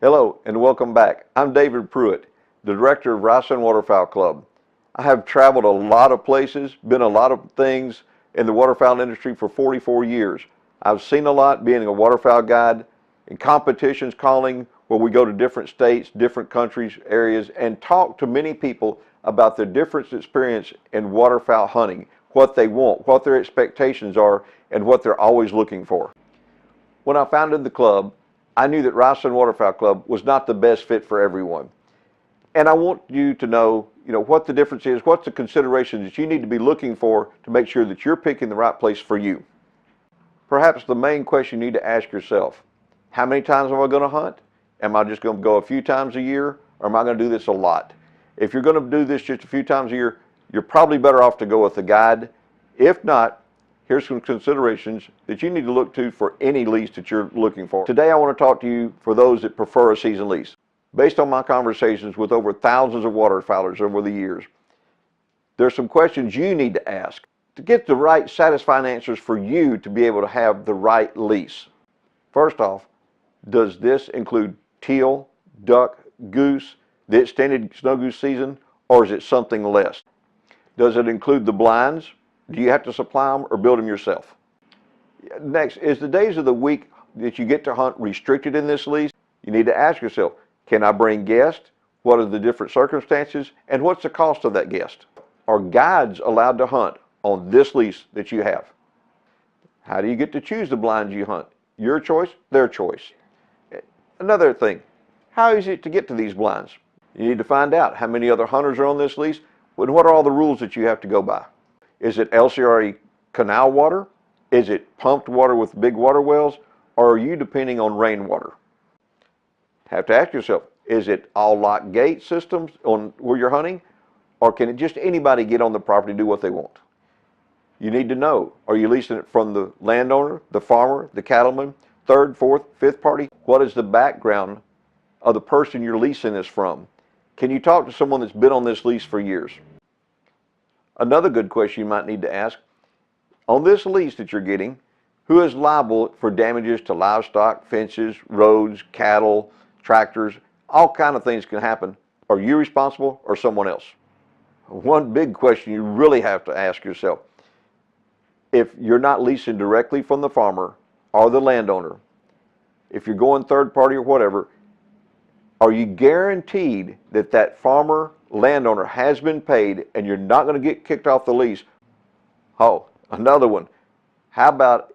Hello and welcome back. I'm David Pruett, the director of Riceland Waterfowl Club. I have traveled a lot of places, been a lot of things in the waterfowl industry for 44 years. I've seen a lot being a waterfowl guide, in competitions calling where we go to different states, different countries, areas, and talk to many people about their different experience in waterfowl hunting, what they want, what their expectations are, and what they're always looking for. When I founded the club, I knew that Riceland Waterfowl Club was not the best fit for everyone. And I want you to know, what the difference is, what's the considerations that you need to be looking for to make sure that you're picking the right place for you. Perhaps the main question you need to ask yourself, how many times am I going to hunt? Am I just going to go a few times a year, or am I going to do this a lot? If you're going to do this just a few times a year, you're probably better off to go with a guide. If not, here's some considerations that you need to look to for any lease that you're looking for. Today I want to talk to you for those that prefer a season lease. Based on my conversations with over thousands of waterfowlers over the years, there's some questions you need to ask to get the right satisfying answers for you to be able to have the right lease. First off, does this include teal, duck, goose, the extended snow goose season, or is it something less? Does it include the blinds? Do you have to supply them or build them yourself? Next, is the days of the week that you get to hunt restricted in this lease? You need to ask yourself, can I bring guests? What are the different circumstances? And what's the cost of that guest? Are guides allowed to hunt on this lease that you have? How do you get to choose the blinds you hunt? Your choice, their choice. Another thing, how is it to get to these blinds? You need to find out how many other hunters are on this lease and what are all the rules that you have to go by. Is it LCRA canal water? Is it pumped water with big water wells? Or are you depending on rainwater? Have to ask yourself, is it all lock gate systems on where you're hunting? Or can it just anybody get on the property and do what they want? You need to know, are you leasing it from the landowner, the farmer, the cattleman, third, fourth, fifth party? What is the background of the person you're leasing this from? Can you talk to someone that's been on this lease for years? Another good question you might need to ask, on this lease that you're getting, who is liable for damages to livestock, fences, roads, cattle, tractors, all kinds of things can happen. Are you responsible or someone else? One big question you really have to ask yourself, if you're not leasing directly from the farmer or the landowner, if you're going third party or whatever, are you guaranteed that that farmer, landowner has been paid and you're not going to get kicked off the lease? Oh, another one. How about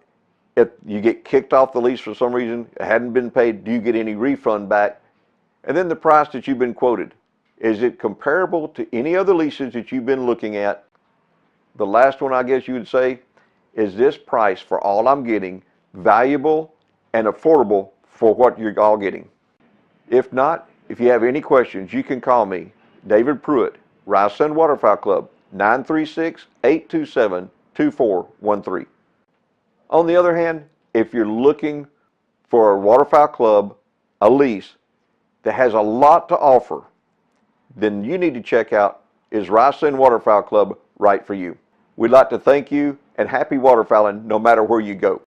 if you get kicked off the lease for some reason, it hadn't been paid, do you get any refund back? And then the price that you've been quoted, is it comparable to any other leases that you've been looking at? The last one I guess you would say, is this price for all I'm getting valuable and affordable for what you're all getting? If not, if you have any questions, you can call me, David Pruett, Riceland Waterfowl Club, 936-827-2413. On the other hand, if you're looking for a waterfowl club, a lease that has a lot to offer, then you need to check out, is Riceland Waterfowl Club right for you? We'd like to thank you and happy waterfowling no matter where you go.